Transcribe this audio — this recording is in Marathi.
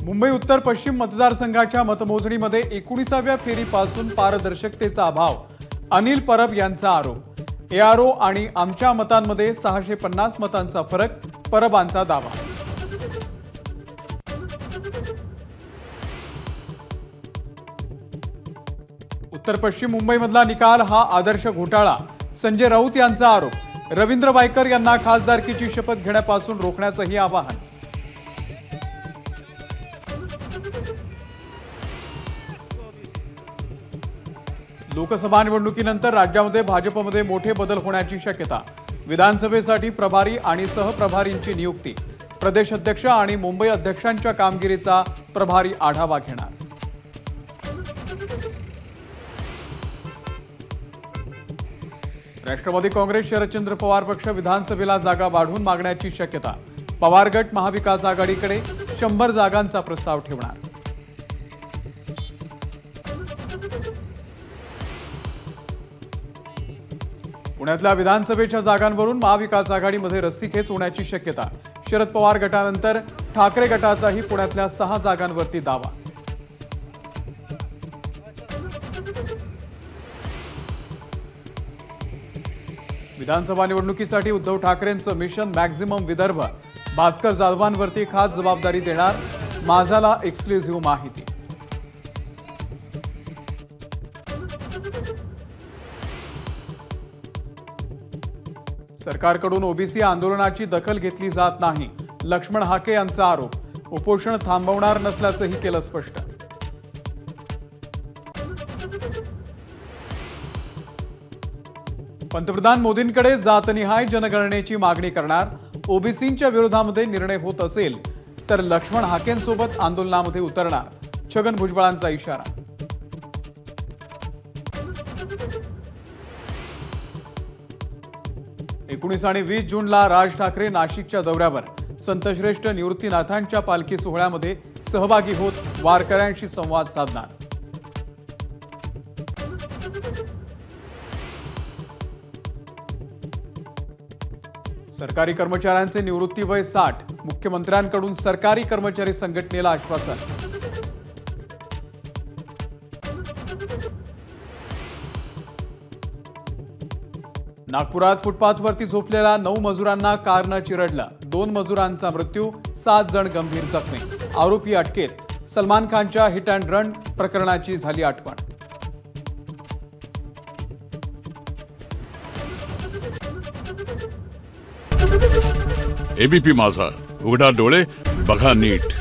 मुंबई उत्तर पश्चिम मतदारसंघाच्या मतमोजणीमध्ये 19व्या फेरीपासून पारदर्शकतेचा अभाव, अनिल परब यांचा आरोप। एआरओ आणि आमच्या मतांमध्ये 650 मतांचा फरक, परबांचा दावा। उत्तर पश्चिम मुंबईमधला निकाल हा आदर्श घोटाळा, संजय राऊत यांचा आरोप। रवींद्र वायकर यांना खासदारकीची शपथ घेण्यापासून रोखण्याचंही आवाहन। लोकसभा निवडणुकीनंतर राज्यामध्ये भाजपमध्ये मोठे बदल होण्याची शक्यता। विधानसभेसाठी प्रभारी आणि सहप्रभारींची नियुक्ती। प्रदेश अध्यक्ष आणि मुंबई अध्यक्षांच्या कामगिरीचा प्रभारी आढावा घेणार। राष्ट्रवादी काँग्रेस शरदचंद्र पवार पक्ष विधानसभेला जागा वाढवून मागण्याची शक्यता। पवार गट महाविकास आघाडीकडे 100 जागांचा प्रस्ताव ठेवणार। पुण्यातल्या विधानसभेच्या जागांवरून महाविकास आघाडीमध्ये रस्सीखेच होण्याची शक्यता। शरद पवार गटानंतर ठाकरे गटाचाही पुण्यातल्या 6 जागांवरती दावा। विधानसभा निवडणुकीसाठी उद्धव ठाकरेंचं मिशन मॅक्झिमम विदर्भ, भास्कर जाधवांवरती खास जबाबदारी देणार। माझाला एक्सक्लुझिव्ह माहिती। सरकारकडून ओबीसी आंदोलनाची दखल घेतली जात नाही, लक्ष्मण हाके यांचा आरोप। उपोषण थांबवणार नसल्याचंही केलं स्पष्ट। पंतप्रधान मोदींकडे जातनिहाय जनगणनेची मागणी करणार। ओबीसींच्या विरोधामध्ये निर्णय होत असेल तर लक्ष्मण हाकेंसोबत आंदोलनामध्ये उतरणार, छगन भुजबळांचा इशारा। आणि 20 जूनला राज ठाकरे नाशिकच्या दौऱ्यावर। संतश्रेष्ठ निवृत्तीनाथांच्या पालखी सोहळ्यामध्ये सहभागी होत वारकऱ्यांशी संवाद साधणार। सरकारी कर्मचाऱ्यांचे निवृत्ती वय 60, मुख्यमंत्र्यांकडून सरकारी कर्मचारी संघटनेला आश्वासन। नागपुरात फुटपाथवरती झोपलेल्या 9 मजुरांना कारनं चिरडलं। 2 मजुरांचा मृत्यू, 7 जण गंभीर जखमी। आरोपी अटकेत। सलमान खानच्या हिट अँड रन प्रकरणाची झाली आठवण। एबीपी माझा, उघडा डोळे बघा नीट।